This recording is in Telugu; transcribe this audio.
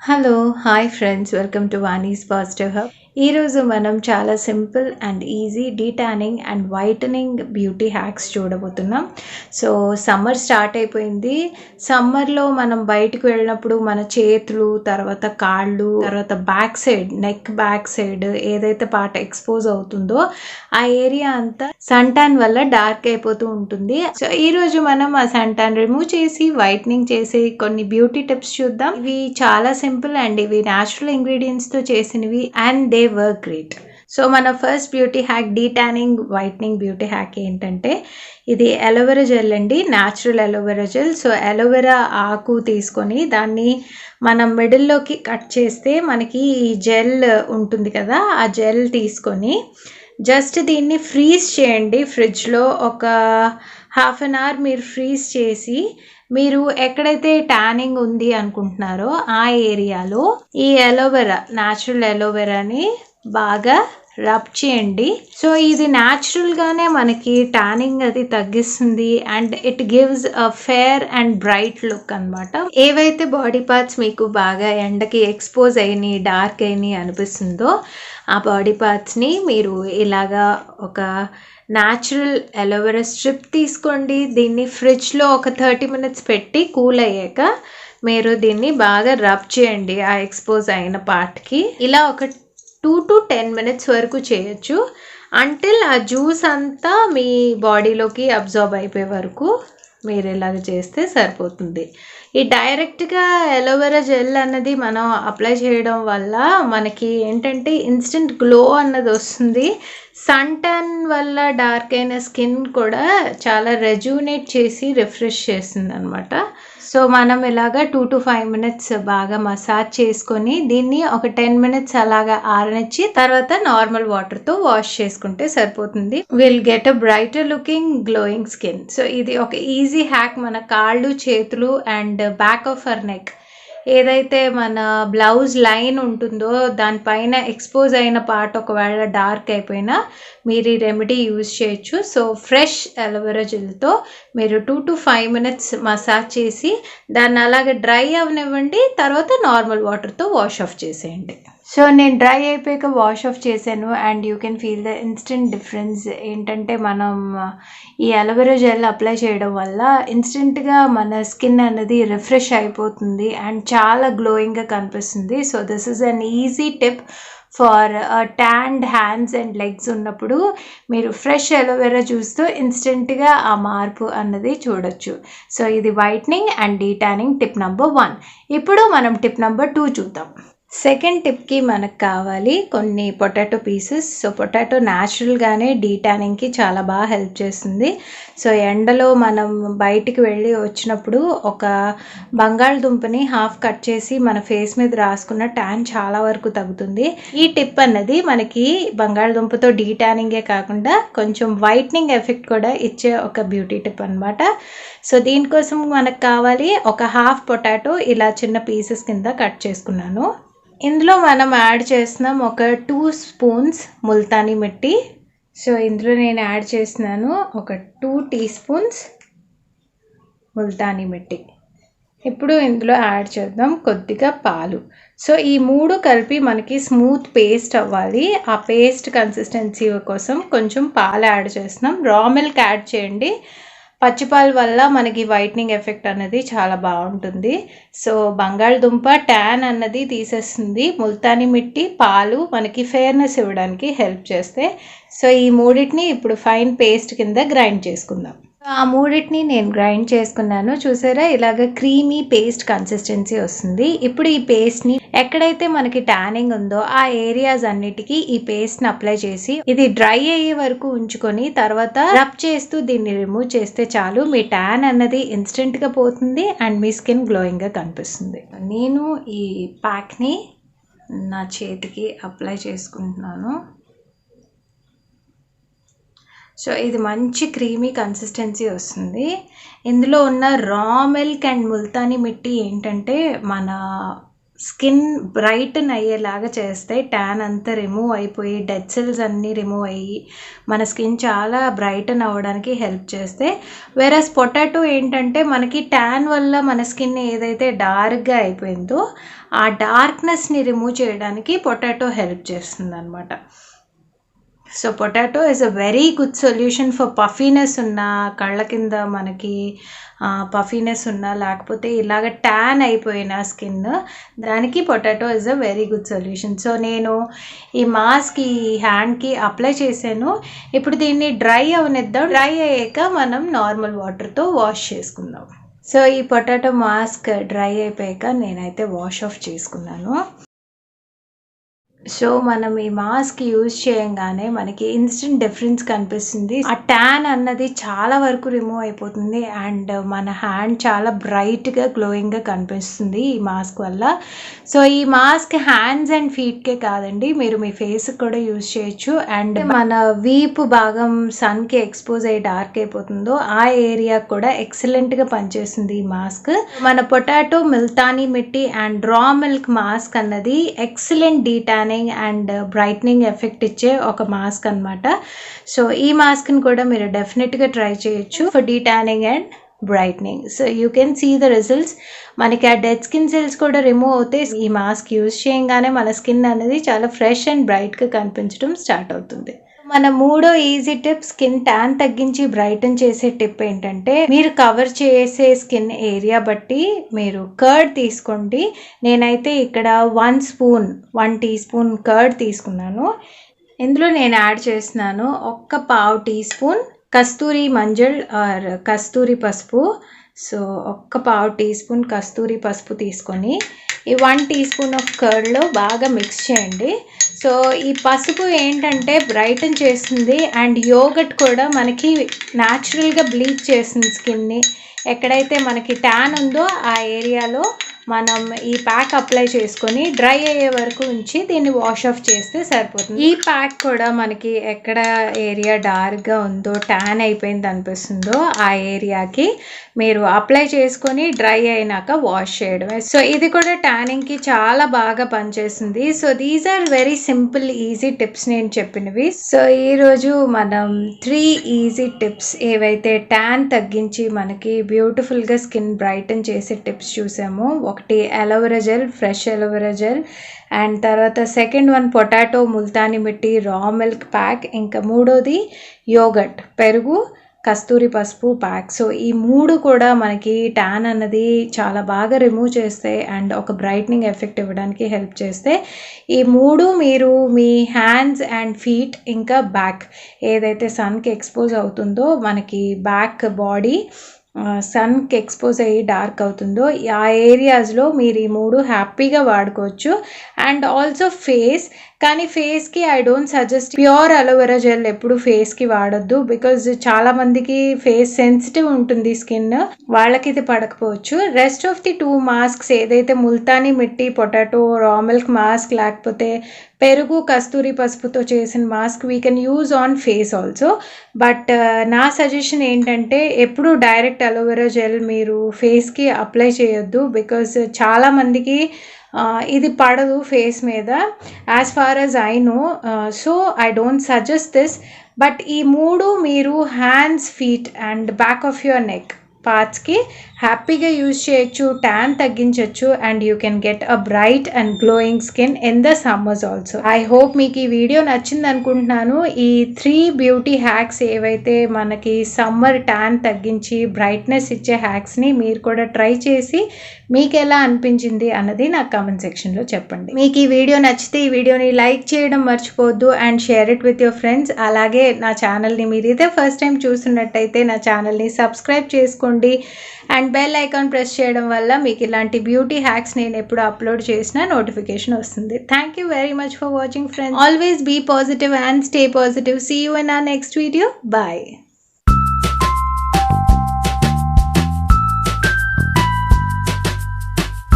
Hello hi friends welcome to Vani's positive hub. ఈరోజు మనం చాలా simple and easy detanning and whitening beauty hacks చూడబోతున్నాం. సో సమ్మర్ స్టార్ట్ అయిపోయింది. సమ్మర్లో మనం బయటకు వెళ్ళినప్పుడు మన చేతులు, తర్వాత కాళ్ళు, తర్వాత back side neck back side ఏదైతే పార్ట్ ఎక్స్పోజ్ అవుతుందో ఆ ఏరియా అంతా సన్ టాన్ వల్ల డార్క్ అయిపోతూ ఉంటుంది. సో ఈరోజు మనం ఆ సన్ టాన్ రిమూవ్ చేసి వైటనింగ్ చేసే కొన్ని బ్యూటీ టిప్స్ చూద్దాం. ఇవి చాలా సింపుల్ అండ్ ఇవి న్యాచురల్ ఇంగ్రీడియంట్స్తో చేసినవి and they work great. So మన first beauty hack detanning whitening beauty hack ఏంటంటే ఇది అలోవెరా జెల్ అండి, natural aloe vera gel. So aloe vera ఆకు తీసుకొని దాన్ని మనం మిడిల్లోకి కట్ చేస్తే మనకి ఈ జెల్ ఉంటుంది కదా, ఆ జెల్ తీసుకొని జస్ట్ దీన్ని ఫ్రీజ్ చేయండి. ఫ్రిడ్జ్లో ఒక హాఫ్ అన్ అవర్ మీరు ఫ్రీజ్ చేసి మీరు ఎక్కడైతే ట్యానింగ్ ఉంది అనుకుంటున్నారో ఆ ఏరియాలో ఈ అలోవెరా, న్యాచురల్ అలోవెరాని బాగా రబ్ చేయండి. సో ఇది న్యాచురల్గానే మనకి ట్యానింగ్ అది తగ్గిస్తుంది and it gives a fair and bright look అనమాట. ఏవైతే బాడీ పార్ట్స్ మీకు బాగా ఎండకి ఎక్స్పోజ్ అయినాయి, డార్క్ అయినాయి అనిపిస్తుందో ఆ బాడీ పార్ట్స్ని మీరు ఇలాగా ఒక న్యాచురల్ అలోవెరా స్ట్రిప్ తీసుకోండి. దీన్ని ఫ్రిడ్జ్లో ఒక 30 minutes పెట్టి కూల్ అయ్యాక మీరు దీన్ని బాగా రబ్ చేయండి ఆ ఎక్స్పోజ్ అయిన పార్ట్కి. ఇలా ఒక 2 to 10 minutes వరకు చేయొచ్చు, అంటిల్ ఆ జ్యూస్ అంతా మీ బాడీలోకి అబ్జార్బ్ అయిపోయే వరకు మీరు ఇలాగ చేస్తే సరిపోతుంది. ఈ డైరెక్ట్గా అలోవెరా జెల్ అన్నది మనం అప్లై చేయడం వల్ల మనకి ఏంటంటే ఇన్స్టెంట్ గ్లో అన్నది వస్తుంది. సన్ టాన్ వల్ల డార్క్ అయిన స్కిన్ కూడా చాలా రెజ్యూనేట్ చేసి రిఫ్రెష్ చేస్తుంది అనమాట. సో మనం ఇలాగా 2 to 5 minutes బాగా మసాజ్ చేసుకొని దీన్ని ఒక 10 minutes అలాగా ఆరనిచ్చి తర్వాత నార్మల్ వాటర్తో వాష్ చేసుకుంటే సరిపోతుంది. Will get a brighter looking glowing skin. So ఇది ఒక ఈజీ హ్యాక్. మన కాళ్ళు, చేతులు and back of our neck ఏదైతే మన బ్లౌజ్ లైన్ ఉంటుందో దానిపైన ఎక్స్పోజ్ అయిన పార్ట్ ఒకవేళ డార్క్ అయిపోయినా మీరు ఈ రెమెడీ యూజ్ చేయొచ్చు. సో ఫ్రెష్ అలోవెరా జెల్తో మీరు 2 to 5 minutes మసాజ్ చేసి దాన్ని అలాగే డ్రై అవనివ్వండి. తర్వాత నార్మల్ వాటర్తో వాష్ ఆఫ్ చేసేయండి. సో నేను డ్రై అయిపోయాక వాష్ ఆఫ్ చేశాను and you can feel the instant difference. ఏంటంటే మనం ఈ అలోవెరా జెల్ అప్లై చేయడం వల్ల ఇన్స్టెంట్గా మన స్కిన్ అనేది రిఫ్రెష్ అయిపోతుంది అండ్ చాలా గ్లోయింగ్గా కనిపిస్తుంది. So this is an easy tip for tanned hands and legs ఉన్నప్పుడు మీరు ఫ్రెష్ అలోవెరా జ్యూస్తో ఇన్స్టెంట్గా ఆ మార్పు అన్నది చూడొచ్చు. సో ఇది whitening and detanning tip number 1. ఇప్పుడు మనం టిప్ నెంబర్ 2 చూద్దాం. సెకండ్ టిప్కి మనకు కావాలి కొన్ని పొటాటో పీసెస్. సో పొటాటో న్యాచురల్గానే డీటానింగ్కి చాలా బాగా హెల్ప్ చేస్తుంది. సో ఎండలో మనం బయటికి వెళ్ళి వచ్చినప్పుడు ఒక బంగాళదుంపని హాఫ్ కట్ చేసి మన ఫేస్ మీద రాసుకున్న ట్యాన్ చాలా వరకు తగ్గుతుంది. ఈ టిప్ అన్నది మనకి బంగాళదుంపతో డీటానింగే కాకుండా కొంచెం వైట్నింగ్ ఎఫెక్ట్ కూడా ఇచ్చే ఒక బ్యూటీ టిప్ అనమాట. సో దీనికోసం మనకు కావాలి ఒక హాఫ్ పొటాటో ఇలా చిన్న పీసెస్ కింద కట్ చేసుకున్నాను. ఇందులో మనం యాడ్ చేస్తున్నాం ఒక 2 spoons ముల్తానీ మిట్టి. సో ఇందులో నేను యాడ్ చేస్తున్నాను ఒక 2 teaspoons ముల్తానీ మిట్టి. ఇప్పుడు ఇందులో యాడ్ చేద్దాం కొద్దిగా పాలు. సో ఈ 3 కలిపి మనకి స్మూత్ పేస్ట్ అవ్వాలి. ఆ పేస్ట్ కన్సిస్టెన్సీ కోసం కొంచెం పాలు యాడ్ చేస్తున్నాం. రా మిల్క్ యాడ్ చేయండి. పచ్చిపాలు వల్ల మనకి వైట్నింగ్ ఎఫెక్ట్ అనేది చాలా బాగుంటుంది. సో బంగాళదుంప ట్యాన్ అన్నది తీసేస్తుంది. ముల్తానీ మిట్టి, పాలు మనకి ఫేర్నెస్ ఇవ్వడానికి హెల్ప్ చేస్తే. సో ఈ మూడింటిని ఇప్పుడు ఫైన్ పేస్ట్ కింద గ్రైండ్ చేసుకుందాం. ఆ మూడింటిని నేను గ్రైండ్ చేసుకున్నాను. చూసారా, ఇలాగ క్రీమీ పేస్ట్ కన్సిస్టెన్సీ వస్తుంది. ఇప్పుడు ఈ పేస్ట్ని ఎక్కడైతే మనకి ట్యానింగ్ ఉందో ఆ ఏరియాస్ అన్నిటికీ ఈ పేస్ట్ని అప్లై చేసి ఇది డ్రై అయ్యే వరకు ఉంచుకొని తర్వాత రబ్ చేస్తూ దీన్ని రిమూవ్ చేస్తే చాలు. మీ ట్యాన్ అన్నది ఇన్స్టెంట్గా పోతుంది అండ్ మీ స్కిన్ గ్లోయింగ్గా కనిపిస్తుంది. నేను ఈ ప్యాక్ని నా చేతికి అప్లై చేసుకుంటున్నాను. సో ఇది మంచి క్రీమీ కన్సిస్టెన్సీ వస్తుంది. ఇందులో ఉన్న రా మిల్క్ అండ్ ముల్తానీ మిట్టి ఏంటంటే మన స్కిన్ బ్రైటన్ అయ్యేలాగా చేస్తాయి. ట్యాన్ అంతా రిమూవ్ అయిపోయి డెడ్ సెల్స్ అన్నీ రిమూవ్ అయ్యి మన స్కిన్ చాలా బ్రైటన్ అవ్వడానికి హెల్ప్ చేస్తాయి. వేరస్ పొటాటో ఏంటంటే మనకి ట్యాన్ వల్ల మన స్కిన్ ఏదైతే డార్క్గా అయిపోయిందో ఆ డార్క్నెస్ని రిమూవ్ చేయడానికి పొటాటో హెల్ప్ చేస్తుంది అనమాట. So potato is a very good solution for puffiness ఉన్న కళ్ళ కింద మనకి పఫీనెస్ ఉన్న లేకపోతే ఇలాగ ట్యాన్ అయిపోయిన స్కిన్ దానికి potato is a very good solution. So నేను ఈ మాస్క్ ఈ హ్యాండ్కి అప్లై చేశాను. ఇప్పుడు దీన్ని డ్రై అవనిద్దాం. డ్రై అయ్యాక మనం నార్మల్ వాటర్తో వాష్ చేసుకుందాం. సో ఈ పొటాటో మాస్క్ డ్రై అయిపోయాక నేనైతే వాష్ ఆఫ్ చేసుకున్నాను. సో మనం ఈ మాస్క్ యూజ్ చేయంగానే మనకి ఇన్స్టెంట్ డిఫరెన్స్ కనిపిస్తుంది. ఆ ట్యాన్ అన్నది చాలా వరకు రిమూవ్ అయిపోతుంది అండ్ మన హ్యాండ్ చాలా బ్రైట్గా గ్లోయింగ్గా కనిపిస్తుంది ఈ మాస్క్ వల్ల. సో ఈ మాస్క్ హ్యాండ్స్ అండ్ ఫీట్కే కాదండి, మీరు మీ ఫేస్కి కూడా యూజ్ చేయొచ్చు. అండ్ మన వీపు భాగం సన్కి ఎక్స్పోజ్ అయ్యి డార్క్ అయిపోతుందో ఆ ఏరియా కూడా ఎక్సలెంట్గా పనిచేస్తుంది ఈ మాస్క్. మన potato Multani mitti and raw milk mask అన్నది excellent detanning and brightening effect ఇచ్చే ఒక మాస్క్ అనమాట. సో ఈ మాస్క్ని కూడా మీరు డెఫినెట్గా ట్రై చేయొచ్చు for detanning and brightening. So you can see the results. మనకి ఆ డెడ్ స్కిన్ సెల్స్ కూడా రిమూవ్ అవుతాయి. ఈ మాస్క్ యూజ్ చేయగానే మన స్కిన్ అనేది చాలా ఫ్రెష్ అండ్ బ్రైట్గా కనిపించడం స్టార్ట్ అవుతుంది. మన మూడో ఈజీ టిప్, స్కిన్ ట్యాన్ తగ్గించి బ్రైటన్ చేసే టిప్ ఏంటంటే మీరు కవర్ చేసే స్కిన్ ఏరియా బట్టి మీరు కర్డ్ తీసుకోండి. నేనైతే ఇక్కడ 1 టీ స్పూన్ కర్డ్ తీసుకున్నాను. ఇందులో నేను యాడ్ చేస్తున్నాను 1/4 teaspoon Kasturi manjal or Kasturi పసుపు. సో 1/4 టీ స్పూన్ కస్తూరి పసుపు తీసుకొని ఈ 1 టీ స్పూన్ ఆఫ్ కర్డ్లో బాగా మిక్స్ చేయండి. సో ఈ పసుపు ఏంటంటే బ్రైటన్ చేస్తుంది అండ్ యోగట్ కూడా మనకి న్యాచురల్గా బ్లీచ్ చేస్తుంది స్కిన్ని. ఎక్కడైతే మనకి ట్యాన్ ఉందో ఆ ఏరియాలో మనం ఈ ప్యాక్ అప్లై చేసుకొని డ్రై అయ్యే వరకు ఉంచి దీన్ని వాష్ ఆఫ్ చేస్తే సరిపోతుంది. ఈ ప్యాక్ కూడా మనకి ఎక్కడ ఏరియా డార్క్గా ఉందో ట్యాన్ అయిపోయింది అనిపిస్తుందో ఆ ఏరియాకి మీరు అప్లై చేసుకొని డ్రై అయినాక వాష్ చేయడమే. సో ఇది కూడా ట్యానింగ్కి చాలా బాగా పనిచేస్తుంది. So these are very simple easy tips నేను చెప్పినవి. సో ఈరోజు మనం 3 ఈజీ టిప్స్ ఏవైతే ట్యాన్ తగ్గించి మనకి బ్యూటిఫుల్గా స్కిన్ బ్రైటన్ చేసే టిప్స్ చూసాము. ఒకటి aloe vera gel, fresh aloe vera gel, and తర్వాత second one potato Multani mitti raw milk pack, ఇంకా మూడోది యోగట్ పెరుగు కస్తూరి పసుపు ప్యాక్. సో ఈ 3 కూడా మనకి ట్యాన్ అన్నది చాలా బాగా రిమూవ్ చేస్తాయి అండ్ ఒక బ్రైట్నింగ్ ఎఫెక్ట్ ఇవ్వడానికి హెల్ప్ చేస్తాయి. ఈ 3 మీరు మీ హ్యాండ్స్ అండ్ ఫీట్ ఇంకా బ్యాక్ ఏదైతే సన్కి ఎక్స్పోజ్ అవుతుందో మనకి బ్యాక్ బాడీ సన్కి ఎక్స్పోజ్ అయ్యి డార్క్ అవుతుందో ఆ ఏరియాస్లో మీరు ఈ 3 హ్యాపీగా వాడుకోవచ్చు. అండ్ ఆల్సో ఫేస్, కానీ ఫేస్కి I don't suggest pure aloe vera gel ఎప్పుడు ఫేస్కి వాడొద్దు. బికాజ్ చాలా మందికి ఫేస్ సెన్సిటివ్ ఉంటుంది స్కిన్, వాళ్ళకి ఇది పడకపోవచ్చు. రెస్ట్ ఆఫ్ ది 2 మాస్క్స్ ఏదైతే Multani mitti potato raw milk mask లేకపోతే పెరుగు కస్తూరి పసుపుతో చేసిన mask we can use on face also. But నా సజెషన్ ఏంటంటే ఎప్పుడు డైరెక్ట్ అలోవెరా జెల్ మీరు ఫేస్కి అప్లై చేయొద్దు. బికాజ్ చాలామందికి ఇది పడదు ఫేస్ మీద, as far as I know. So I don't suggest this. But ఈ 3 మీరు hands, feet and back of your neck పార్ట్స్కి హ్యాపీగా యూజ్ చేయొచ్చు, ట్యాన్ తగ్గించవచ్చు and you can get a bright and glowing skin in the summers also. I hope మీకు ఈ వీడియో నచ్చింది అనుకుంటున్నాను. ఈ 3 బ్యూటీ హ్యాక్స్ ఏవైతే మనకి సమ్మర్ ట్యాన్ తగ్గించి బ్రైట్నెస్ ఇచ్చే హ్యాక్స్ని మీరు కూడా ట్రై చేసి మీకు ఎలా అనిపించింది అన్నది నాకు కామెంట్ సెక్షన్లో చెప్పండి. మీకు ఈ వీడియో నచ్చితే ఈ వీడియోని లైక్ చేయడం మర్చిపోవద్దు and share it with your friends. అలాగే నా ఛానల్ని మీరు ఇదే ఫస్ట్ టైం చూస్తున్నట్టయితే నా ఛానల్ని సబ్స్క్రైబ్ చేసుకోండి అండ్ బెల్ ఐకాన్ ప్రెస్ చేయడం వల్ల మీకు ఇలాంటి బ్యూటీ హ్యాక్స్ నేను ఎప్పుడు అప్లోడ్ చేసినా నోటిఫికేషన్ వస్తుంది. Thank you very much for watching friends. Always be positive and stay positive. See you in our next video. Bye.